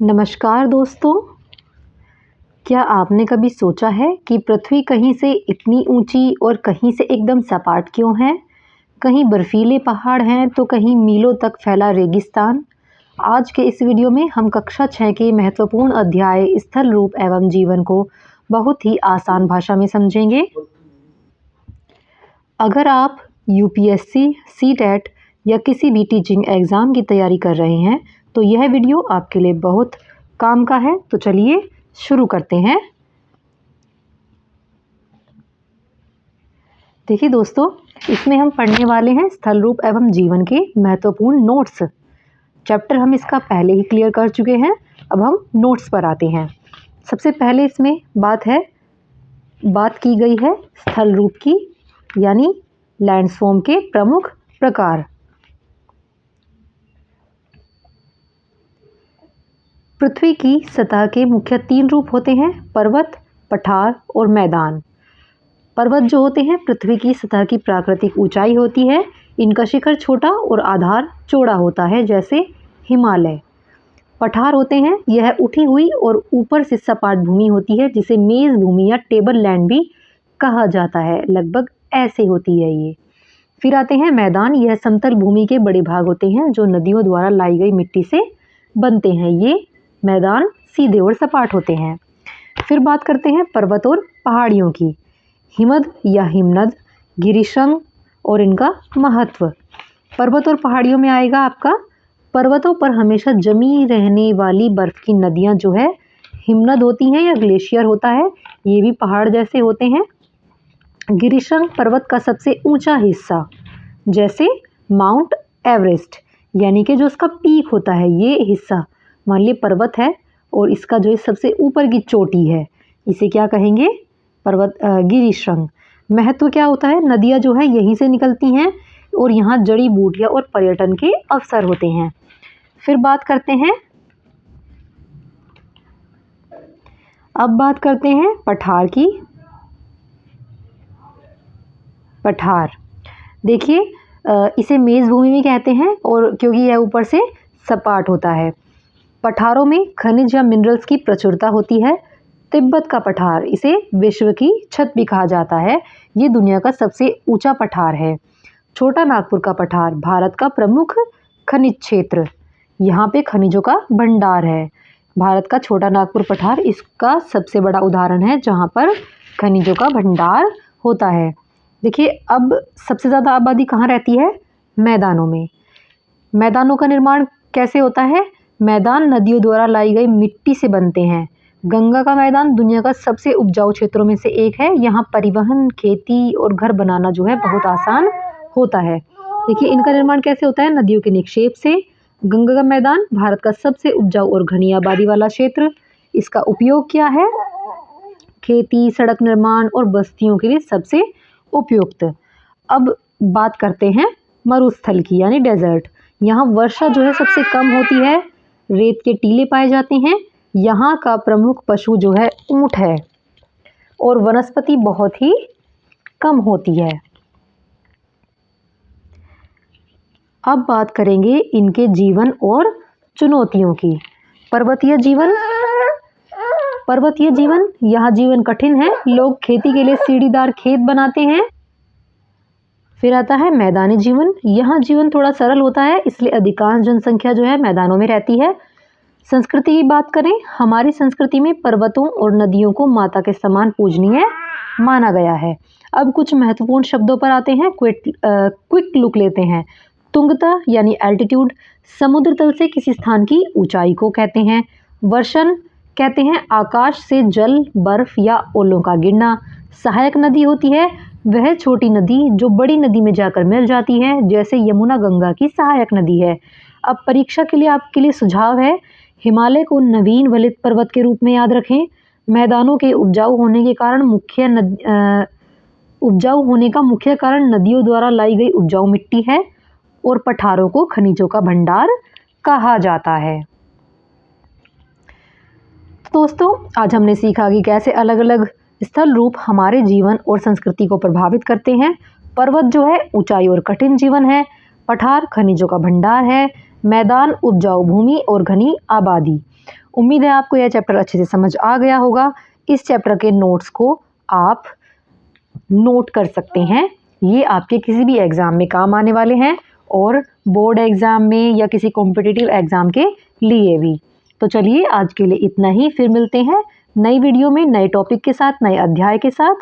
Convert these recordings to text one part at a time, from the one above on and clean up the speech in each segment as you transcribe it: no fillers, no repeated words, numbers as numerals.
नमस्कार दोस्तों, क्या आपने कभी सोचा है कि पृथ्वी कहीं से इतनी ऊंची और कहीं से एकदम सपाट क्यों है? कहीं बर्फीले पहाड़ हैं तो कहीं मीलों तक फैला रेगिस्तान। आज के इस वीडियो में हम कक्षा 6 के महत्वपूर्ण अध्याय स्थल रूप एवं जीवन को बहुत ही आसान भाषा में समझेंगे। अगर आप यूपीएससी, सीटेट या किसी भी टीचिंग एग्ज़ाम की तैयारी कर रहे हैं तो यह वीडियो आपके लिए बहुत काम का है। तो चलिए शुरू करते हैं। देखिए दोस्तों, इसमें हम पढ़ने वाले हैं स्थल रूप एवं जीवन के महत्वपूर्ण नोट्स। चैप्टर हम इसका पहले ही क्लियर कर चुके हैं। अब हम नोट्स पर आते हैं। सबसे पहले इसमें बात की गई है स्थल रूप की, यानी लैंडफॉर्म के प्रमुख प्रकार। पृथ्वी की सतह के मुख्य 3 रूप होते हैं: पर्वत, पठार और मैदान। पर्वत जो होते हैं पृथ्वी की सतह की प्राकृतिक ऊंचाई होती है। इनका शिखर छोटा और आधार चौड़ा होता है, जैसे हिमालय। पठार होते हैं, यह उठी हुई और ऊपर से सपाट भूमि होती है, जिसे मेज भूमि या टेबल लैंड भी कहा जाता है। लगभग ऐसे होती है ये। फिर आते हैं मैदान। यह समतल भूमि के बड़े भाग होते हैं जो नदियों द्वारा लाई गई मिट्टी से बनते हैं। ये मैदान सीधे और सपाट होते हैं। फिर बात करते हैं पर्वत और पहाड़ियों की। हिमद या हिमनद, गिरिशृंग और इनका महत्व। पर्वत और पहाड़ियों में आएगा आपका, पर्वतों पर हमेशा जमी रहने वाली बर्फ की नदियां जो है हिमनद होती हैं या ग्लेशियर होता है। ये भी पहाड़ जैसे होते हैं। गिरिशृंग पर्वत का सबसे ऊंचा हिस्सा, जैसे माउंट एवरेस्ट, यानी कि जो उसका पीक होता है, ये हिस्सा मान लीजिए पर्वत है और इसका जो सबसे ऊपर की चोटी है, इसे क्या कहेंगे? पर्वत गिरिशृंग। महत्व क्या होता है? नदियाँ जो है यहीं से निकलती हैं और यहाँ जड़ी बूटियाँ और पर्यटन के अवसर होते हैं। फिर बात करते हैं पठार की। पठार देखिए, इसे मेज भूमि भी कहते हैं और क्योंकि यह ऊपर से सपाट होता है। पठारों में खनिज या मिनरल्स की प्रचुरता होती है। तिब्बत का पठार, इसे विश्व की छत भी कहा जाता है। ये दुनिया का सबसे ऊंचा पठार है। छोटा नागपुर का पठार भारत का प्रमुख खनिज क्षेत्र, यहाँ पे खनिजों का भंडार है। भारत का छोटा नागपुर पठार इसका सबसे बड़ा उदाहरण है जहाँ पर खनिजों का भंडार होता है। देखिए, अब सबसे ज़्यादा आबादी कहाँ रहती है? मैदानों में। मैदानों का निर्माण कैसे होता है? मैदान नदियों द्वारा लाई गई मिट्टी से बनते हैं। गंगा का मैदान दुनिया का सबसे उपजाऊ क्षेत्रों में से एक है। यहाँ परिवहन, खेती और घर बनाना जो है बहुत आसान होता है। देखिए, इनका निर्माण कैसे होता है? नदियों के निक्षेप से। गंगा का मैदान भारत का सबसे उपजाऊ और घनी आबादी वाला क्षेत्र। इसका उपयोग क्या है? खेती, सड़क निर्माण और बस्तियों के लिए सबसे उपयुक्त। अब बात करते हैं मरुस्थल की, यानी डेजर्ट। यहाँ वर्षा जो है सबसे कम होती है। रेत के टीले पाए जाते हैं। यहाँ का प्रमुख पशु जो है ऊंट है और वनस्पति बहुत ही कम होती है। अब बात करेंगे इनके जीवन और चुनौतियों की। पर्वतीय जीवन, यहाँ जीवन कठिन है। लोग खेती के लिए सीढ़ीदार खेत बनाते हैं। फिर आता है मैदानी जीवन। यहाँ जीवन थोड़ा सरल होता है, इसलिए अधिकांश जनसंख्या जो है मैदानों में रहती है। संस्कृति की बात करें, हमारी संस्कृति में पर्वतों और नदियों को माता के समान पूजनीय माना गया है। अब कुछ महत्वपूर्ण शब्दों पर आते हैं, क्विक लुक लेते हैं। तुंगता यानी एल्टीट्यूड, समुद्र तल से किसी स्थान की ऊंचाई को कहते हैं। वर्षण कहते हैं आकाश से जल, बर्फ या ओलों का गिरना। सहायक नदी होती है वह छोटी नदी जो बड़ी नदी में जाकर मिल जाती है, जैसे यमुना गंगा की सहायक नदी है। अब परीक्षा के लिए आपके लिए सुझाव है, हिमालय को नवीन वलित पर्वत के रूप में याद रखें। मैदानों के उपजाऊ होने का मुख्य कारण नदियों द्वारा लाई गई उपजाऊ मिट्टी है और पठारों को खनिजों का भंडार कहा जाता है। दोस्तों, आज हमने सीखा कि कैसे अलग अलग स्थल रूप हमारे जीवन और संस्कृति को प्रभावित करते हैं। पर्वत जो है ऊंचाई और कठिन जीवन है। पठार खनिजों का भंडार है। मैदान, उपजाऊ भूमि और घनी आबादी। उम्मीद है आपको यह चैप्टर अच्छे से समझ आ गया होगा। इस चैप्टर के नोट्स को आप नोट कर सकते हैं, ये आपके किसी भी एग्ज़ाम में काम आने वाले हैं और बोर्ड एग्ज़ाम में या किसी कॉम्पिटिटिव एग्ज़ाम के लिए भी। तो चलिए आज के लिए इतना ही, फिर मिलते हैं नई वीडियो में नए टॉपिक के साथ, नए अध्याय के साथ।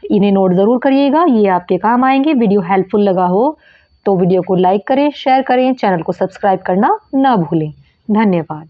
इन्हें नोट ज़रूर करिएगा, ये आपके काम आएंगे। वीडियो हेल्पफुल लगा हो तो वीडियो को लाइक करें, शेयर करें, चैनल को सब्सक्राइब करना ना भूलें। धन्यवाद।